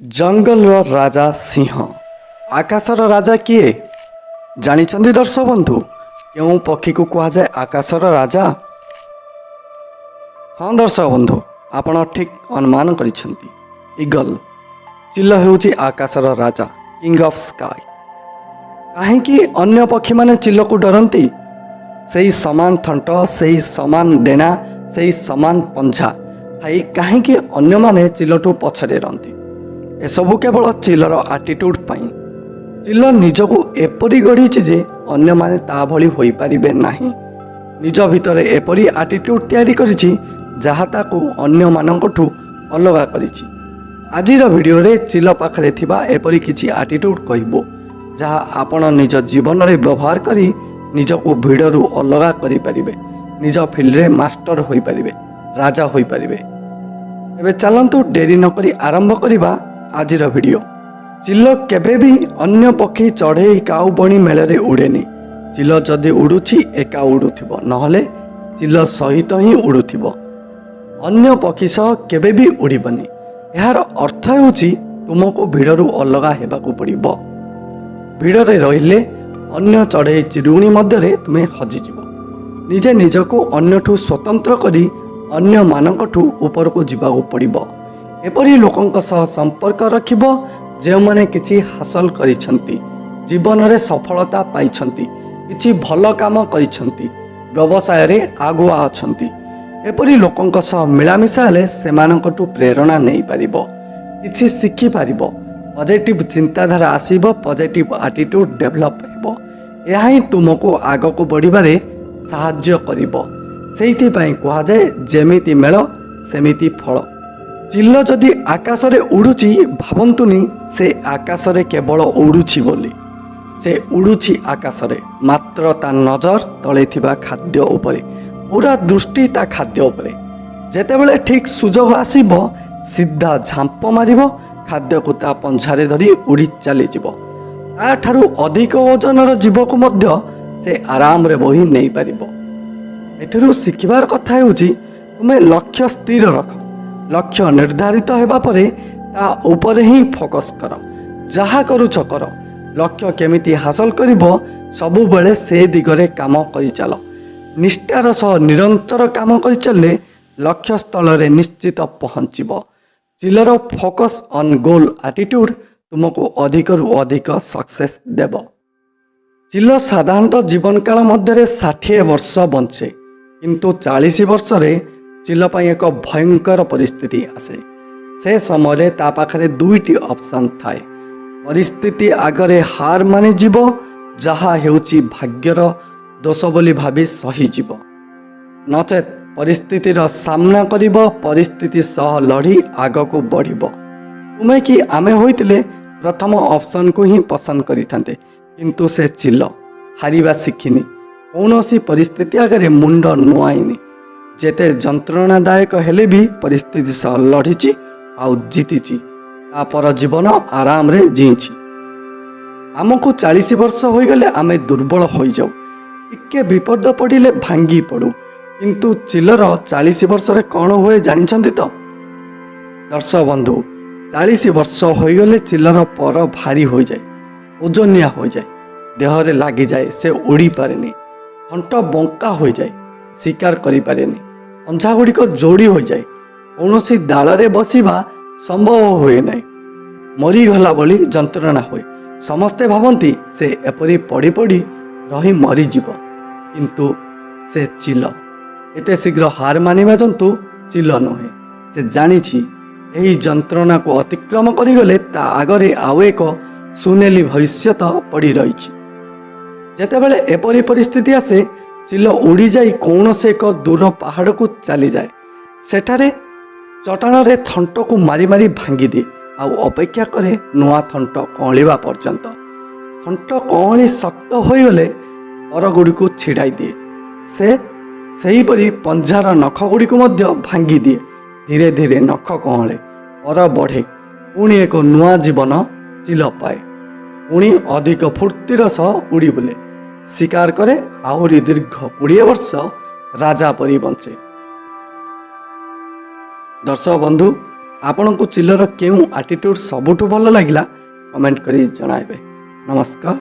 जंगल राजा सिंह आकाशर राजा किए जानिछंदी दर्शक बंधु क्यों पक्षी को कह जाए आकाशर राजा। हाँ दर्शक बंधु आपण ठीक अनुमान करिछंती ईगल चिल हेउची आकाशर राजा किंग ऑफ स्काई। काहेकि अन्य पक्षी माने चिल को डरती सही समान थंट सही समान डेना सही समान पंझा थाई काहेकि अन्य माने चिलटू पछरे रहती। एसबू केवल चिलर आटिट्यूड पाई चिल निजको एपरी गढ़ी जे अन्य माने ता भली होई परिबे नाही। निज भितर एपरी आटिट्यूड तैयारी करिछि जहा ताकू अन्य मानकठू अलगा करिछि। आजिर वीडियो रे चिल पाखरे थिबा एपरी किछि आटिट्यूड कहबो जहा आपण निज जीवन रे व्यवहार करी निजको भिड़रू अलगा करि परिबे, निज फील्ड रे मास्टर होई परिबे, राजा होई परिबे। एबे चलंतु डेरी न करी आरंभ करिबा आजिर वीडियो। चिल केबे भी अन्य पक्षी चढ़ई काउ बणी मेले उड़ेनी। चिल जदि उड़ुछि एका उड़ुथिबो नहले चिल सहित ही उड़ुथिबो, अन्य पक्षी सह केबे भी उड़ीबनी। यार अर्थ हेउछि तुमको भिड़रू अलगा हेबाकू पड़िबो। भिड़रे रहिले अन्य चढ़ई चिरुणी मध्यरे तुमे हजिजिबो। निजे निजको अन्यठू स्वतंत्र करी अन्य मानकठू ऊपर को जिबाकू पड़िबो। एपरी लोकंक सह संपर्क रखिबो जे माने किछि हासिल करिसंती, जीवन रे सफलता पाइछंती, किछि भल काम करिसंती, व्यवसाय रे आगुआ अछंती। एपरी लोकंक सह मिलामिशा हेले सेमानकटू प्रेरणा नहीं पारिबो, किछि शिखि पारिबो, पॉजिटिव चिंताधारा आसीबो, पॉजिटिव एटीट्यूड डेवलप हेबो। एहा ही तुमको आगको बढ़िबारे सहाय्य करिबो। सेहिति पई कहा जाय जेमिति मेल सेमिति फल। चिल जदि आकाशरे उड़ुची भावंतुनी से आकाशरे केवल उड़ुची बोली। से उड़ुची आकाशरे मात्र ता नजर तले थिबा खाद्य उपरे, पूरा दृष्टि ता खाद्य उपरे। जेतेबेले ठीक सुजोग आसीबो सीधा झांप मारिबो, खाद्य को ता पंछारे धरी उड़ी चली जिवो। ता ठारू अधिक ओजनर जीवको मध्य से आराम रे बोही नहीं पारिबो। एथिरु शिखिबार कथा हेउची तुमे लक्ष्य स्थिर रख। लक्ष्य निर्धारित हेबा परे ता ऊपर ही फोकस कर। जहा करूछ कर, लक्ष्य केमिति हासिल करिबो सबु बेले से दिगरे काम करि चल। निष्ठार सह निरंतर काम करि चलले लक्ष्य स्थल रे निश्चित पहुँचीबो। चिलर फोकस ऑन गोल एटीट्यूड तुमको अधिक रु अधिक सक्सेस देबो। चिल साधारणतः जीवन काल मध्य 60 वर्ष बंचे, किंतु 40 वर्ष रे चिल पाई एक भयंकर परिस्थिति आसे। से समय ता पाखरे दुईटी ऑप्शन थाए। परिस्थिति आगरे हार मानि जीवो, जहा हेउची भाग्यर दोष बोली भाबी सही जीवो, नचेत परिस्थितिर सामना करिबो, परिस्थिति सह लड़ी आगको बढ़िबो। तुमे कि आमे होइतिले प्रथम ऑप्शन को ही पसंद करिथांते, किंतु से चिल हारिबा शिखिनी, कौनसी परिस्थिति आगरे मुंड नुआइनी। जेते जंत्रणादायक हेले भी परिस्थिति सह लड़ीची आउ जीतीची, तापर जीवन आराम रे जीची। आमको 40 वर्ष हो गले आमे दुर्बल हो जाऊ, टिके विपद पड़िले भांगी पड़ू। किंतु चिलर 40 वर्ष रे कौन हुए जानिछंती तो दर्शक बंधु, 40 वर्ष हो गले चिलर पर भारी हो जाए, ओजनिया हो जाए, देहरे लागी जाए, से उड़ी पारेनी, हंट बंका हो जाए, शिकार करि पारेनी, पंछा गुड़िक जोड़ी हो जाए, कौनसी डालरे बसिबा संभव हुए नहीं, मरीगला बोली जंत्रणा हुए। समस्ते भावती से एपरी पड़ी पड़ी रही मरीजीव, किंतु से चिल एते शीघ्र हार मानिबा जंतु चिल नुहे। से जानिछि एही जंत्रणा को अतिक्रम करिगले ता आगरे आउ एक सुनेली भविष्यत पड़ी रही। जेतेबेले एपरी परिस्थिति आसे चिल उड़ी जाई कौन से एक दूर पहाड़ को चली जाए। सेठारे चटाण रे थंट को मारी मारी भांगी दिए, आउ अपेक्षा करे नुआ थंट कौलिबा पर्यंत। थंट कौली शक्त होइगले पर गुड़ी को छिड़ाई दिए। से सेहीपरि पंजार नख गुड़ी को मध्य भांगी दिए। धीरे धीरे नख कौले, पर बढ़े, पुणी एक नुआ जीवन चिल पाए। पुणी अधिक फुर्तिर सह उड़ी बुले, शिकार करे, आहुरी दीर्घ 20 वर्ष राजा परी बंचे। दर्शक बंधु, ଆପଣଙ୍କୁ ଚିଲର କେଉଁ ଆଟିଟ୍ୟୁଡ୍ ସବୁଠୁ ଭଲ ଲାଗିଲା କମେଣ୍ଟ କରି ଜଣାଇବେ। ନମସ୍କାର।